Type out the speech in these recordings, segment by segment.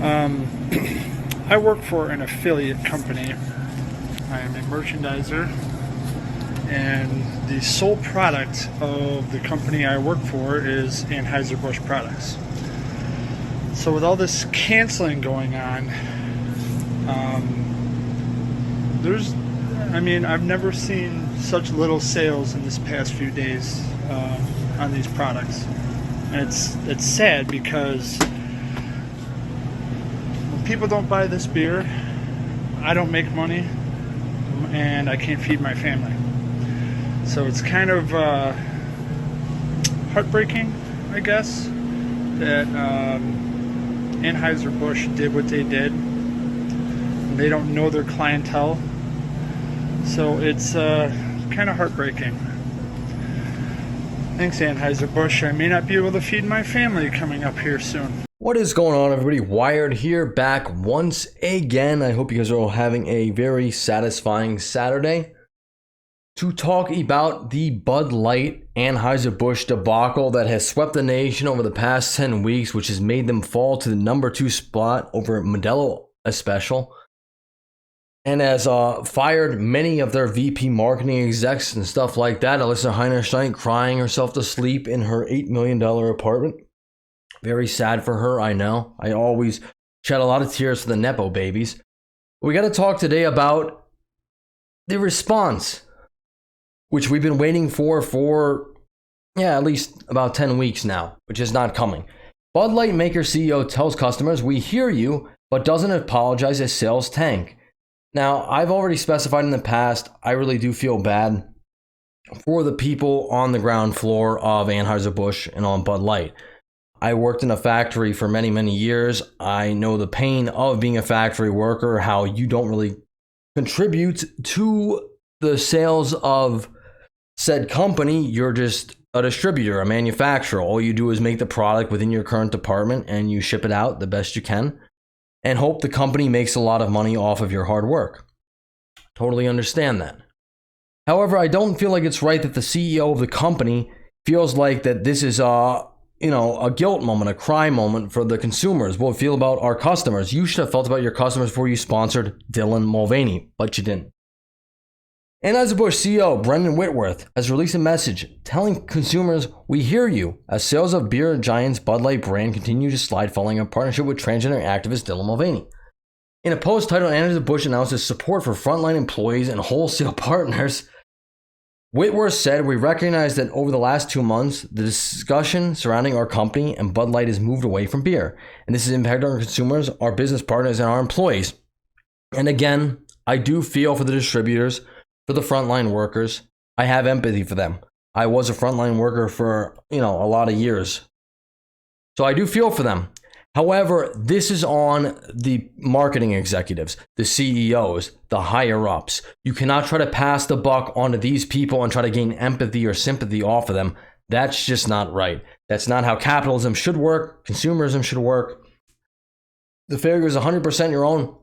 Um, I work for an affiliate company. I am a merchandiser, and the sole product of the company I work for is Anheuser-Busch products. So with all this canceling going on, I've never seen such little sales in this past few days on these products. And it's sad because when people don't buy this beer, I don't make money, and I can't feed my family. So it's kind of heartbreaking, I guess, that Anheuser-Busch did what they did. They don't know their clientele. So it's kind of heartbreaking. Thanks, Anheuser-Busch. I may not be able to feed my family coming up here soon. What is going on, everybody? Wired here, back once again. I hope you guys are all having a very satisfying Saturday to talk about the Budlight Anheuser-Busch debacle that has swept the nation over the past 10 weeks, which has made them fall to the number 2 spot over Modelo Especial, and has fired many of their VP marketing execs and stuff like that. Alyssa Heinerstein crying herself to sleep in her $8 million apartment. Very sad for her, I know. I always shed a lot of tears for the Nepo babies. We got to talk today about the response, which we've been waiting for at least about 10 weeks now, which is not coming. Bud Light Maker CEO tells customers, "We hear you," but doesn't apologize as sales tank. Now, I've already specified in the past, I really do feel bad for the people on the ground floor of Anheuser-Busch and on Bud Light. I worked in a factory for many, many years. I know the pain of being a factory worker, how you don't really contribute to the sales of said company. You're just a distributor, a manufacturer. All you do is make the product within your current department and you ship it out the best you can and hope the company makes a lot of money off of your hard work. Totally understand that. However, I don't feel like it's right that the CEO of the company feels like that this is a guilt moment, a cry moment for the consumers. We'll feel about our customers. You should have felt about your customers before you sponsored Dylan Mulvaney, but you didn't. Anheuser-Busch CEO Brendan Whitworth has released a message telling consumers, "We hear you," as sales of beer giants Bud Light brand continue to slide following a partnership with transgender activist Dylan Mulvaney. In a post titled "Anheuser-Busch announces support for frontline employees and wholesale partners," Whitworth said, "We recognize that over the last 2 months, the discussion surrounding our company and Bud Light has moved away from beer, and this has impacted our consumers, our business partners, and our employees. And again, I do feel for the distributors, for the frontline workers. I have empathy for them. I was a frontline worker for, a lot of years. So I do feel for them. However, this is on the marketing executives, the CEOs, the higher ups. You cannot try to pass the buck onto these people and try to gain empathy or sympathy off of them. That's just not right. That's not how capitalism should work. Consumerism should work. The failure is 100% your own.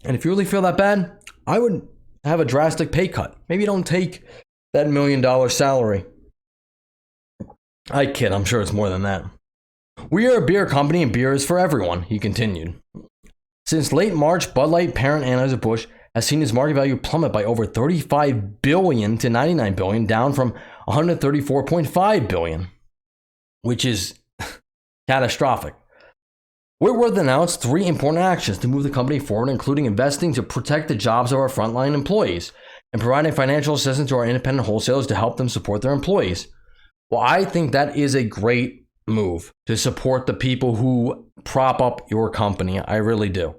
And if you really feel that bad, I would have a drastic pay cut. Maybe don't take that $1 million salary. I kid, I'm sure it's more than that. "We are a beer company and beer is for everyone," he continued. Since late March, Bud Light parent Anheuser-Busch has seen its market value plummet by over $35 billion to $99 billion, down from $134.5 billion, which is catastrophic. Whitworth announced 3 important actions to move the company forward, including investing to protect the jobs of our frontline employees and providing financial assistance to our independent wholesalers to help them support their employees. Well, I think that is a great move to support the people who prop up your company. I really do.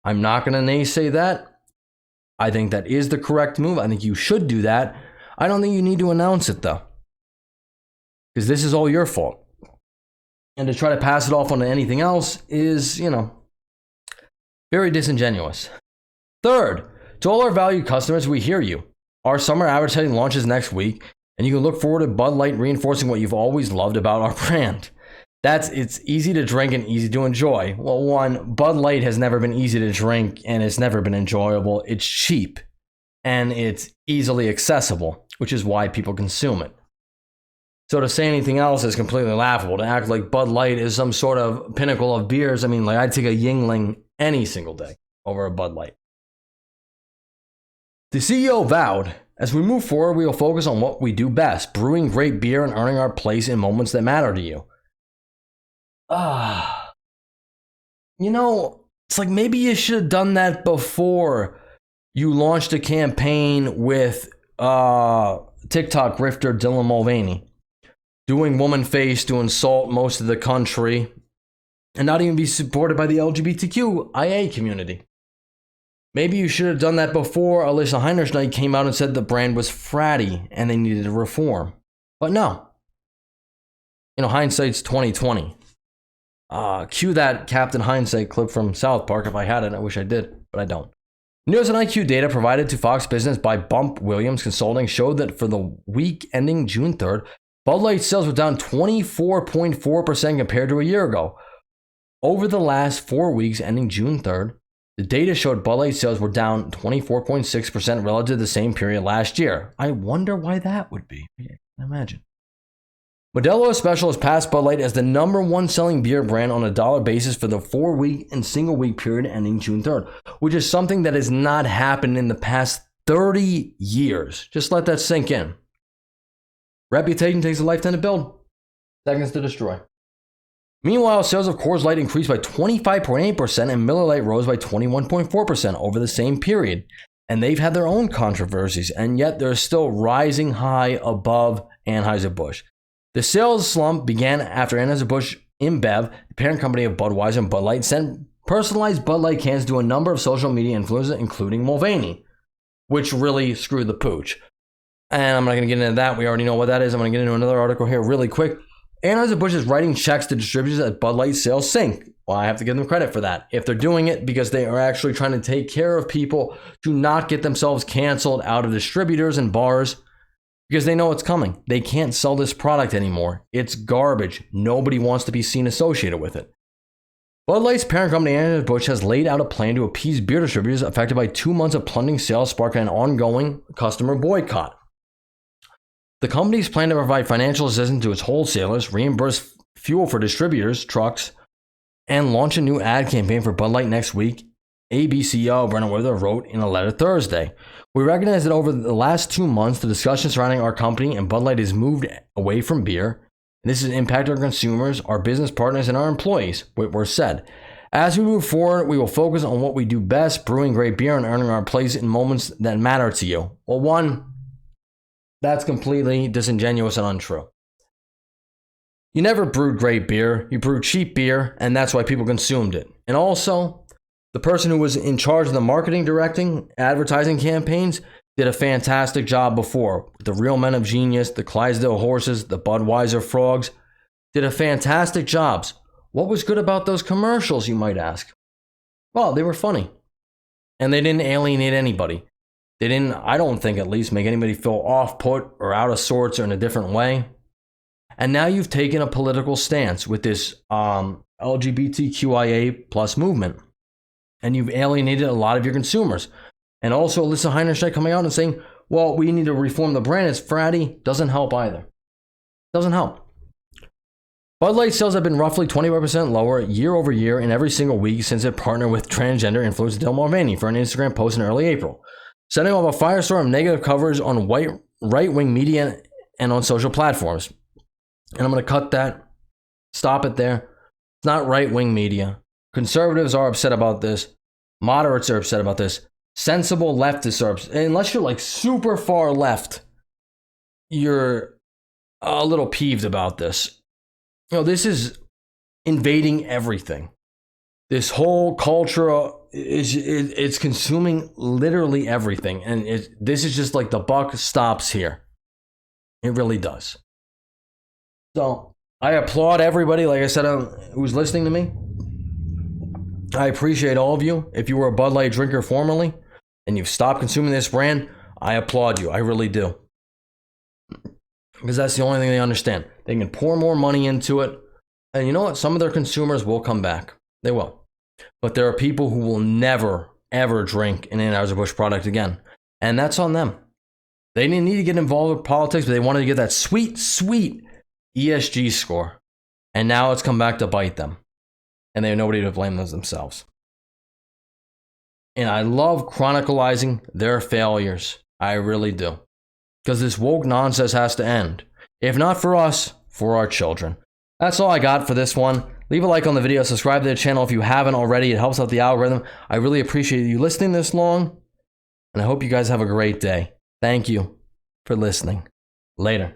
I'm not going to naysay that. I think that is the correct move. I think you should do that. I don't think you need to announce it though, because this is all your fault. And to try to pass it off onto anything else is, very disingenuous. Third, to all our valued customers, we hear you. Our summer advertising launches next week, and you can look forward to Bud Light reinforcing what you've always loved about our brand. It's easy to drink and easy to enjoy. Well, one, Bud Light has never been easy to drink and it's never been enjoyable. It's cheap and it's easily accessible, which is why people consume it. So to say anything else is completely laughable. To act like Bud Light is some sort of pinnacle of beers. I mean, like I'd take a Yingling any single day over a Bud Light. The CEO vowed, as we move forward, we will focus on what we do best, brewing great beer and earning our place in moments that matter to you. You know, it's like maybe you should have done that before you launched a campaign with TikTok grifter Dylan Mulvaney, doing woman face to insult most of the country and not even be supported by the LGBTQIA community. Maybe you should have done that before Alyssa Heinerschnight came out and said the brand was fratty and they needed to reform. But no. You know, hindsight's 2020. Cue that Captain Hindsight clip from South Park if I had it. I wish I did, but I don't. News and IQ data provided to Fox Business by Bump Williams Consulting showed that for the week ending June 3rd, Bud Light sales were down 24.4% compared to a year ago. Over the last 4 weeks ending June 3rd, the data showed Bud Light sales were down 24.6% relative to the same period last year. I wonder why that would be. I can't imagine. Modelo Special has passed Bud Light as the number one selling beer brand on a dollar basis for the 4-week and single week period ending June 3rd, which is something that has not happened in the past 30 years. Just let that sink in. Reputation takes a lifetime to build, seconds to destroy. Meanwhile, sales of Coors Light increased by 25.8% and Miller Lite rose by 21.4% over the same period. And they've had their own controversies, and yet they're still rising high above Anheuser-Busch. The sales slump began after Anheuser-Busch InBev, the parent company of Budweiser and Bud Light, sent personalized Bud Light cans to a number of social media influencers, including Mulvaney, which really screwed the pooch. And I'm not going to get into that. We already know what that is. I'm going to get into another article here really quick. Anheuser-Busch is writing checks to distributors as Bud Light sales sink. Well, I have to give them credit for that. If they're doing it because they are actually trying to take care of people to not get themselves canceled out of distributors and bars because they know it's coming. They can't sell this product anymore. It's garbage. Nobody wants to be seen associated with it. Bud Light's parent company Anheuser-Busch has laid out a plan to appease beer distributors affected by 2 months of plunging sales, sparking an ongoing customer boycott. The company's plan to provide financial assistance to its wholesalers, reimburse fuel for distributors' trucks, and launch a new ad campaign for Bud Light next week, AB CEO Brendan Whitworth wrote in a letter Thursday. We recognize that over the last 2 months, the discussion surrounding our company and Bud Light has moved away from beer. And this has impacted our consumers, our business partners, and our employees, Whitworth said. As we move forward, we will focus on what we do best, brewing great beer and earning our place in moments that matter to you. Well, one, that's completely disingenuous and untrue. You never brewed great beer. You brewed cheap beer, and that's why people consumed it. And also, the person who was in charge of the marketing, directing, advertising campaigns did a fantastic job before. The Real Men of Genius, the Clydesdale Horses, the Budweiser Frogs did a fantastic jobs. What was good about those commercials, you might ask? Well, they were funny. And they didn't alienate anybody. They didn't, I don't think at least, make anybody feel off-put or out of sorts or in a different way. And now you've taken a political stance with this LGBTQIA plus movement. And you've alienated a lot of your consumers. And also Alyssa Heinerschnight coming out and saying, well, we need to reform the brand. It's fratty. Doesn't help either. Doesn't help. Bud Light sales have been roughly 25% lower year over year in every single week since it partnered with transgender influencer Dylan Mulvaney for an Instagram post in early April, setting off a firestorm of negative coverage on right-wing media and on social platforms. And I'm going to cut that. Stop it there. It's not right-wing media. Conservatives are upset about this. Moderates are upset about this. Sensible leftists are upset. Unless you're like super far left, you're a little peeved about this. You know, this is invading everything. This whole culture it's consuming literally everything. And this is just like the buck stops here. It really does. So I applaud everybody, like I said, who's listening to me. I appreciate all of you. If you were a Bud Light drinker formerly and you've stopped consuming this brand, I applaud you. I really do. Because that's the only thing they understand. They can pour more money into it. And you know what? Some of their consumers will come back. They will. But there are people who will never, ever drink an Anheuser-Busch product again. And that's on them. They didn't need to get involved with politics, but they wanted to get that sweet, sweet ESG score. And now it's come back to bite them. And they have nobody to blame themselves. And I love chronicalizing their failures. I really do. Because this woke nonsense has to end. If not for us, for our children. That's all I got for this one. Leave a like on the video. Subscribe to the channel if you haven't already. It helps out the algorithm. I really appreciate you listening this long. And I hope you guys have a great day. Thank you for listening. Later.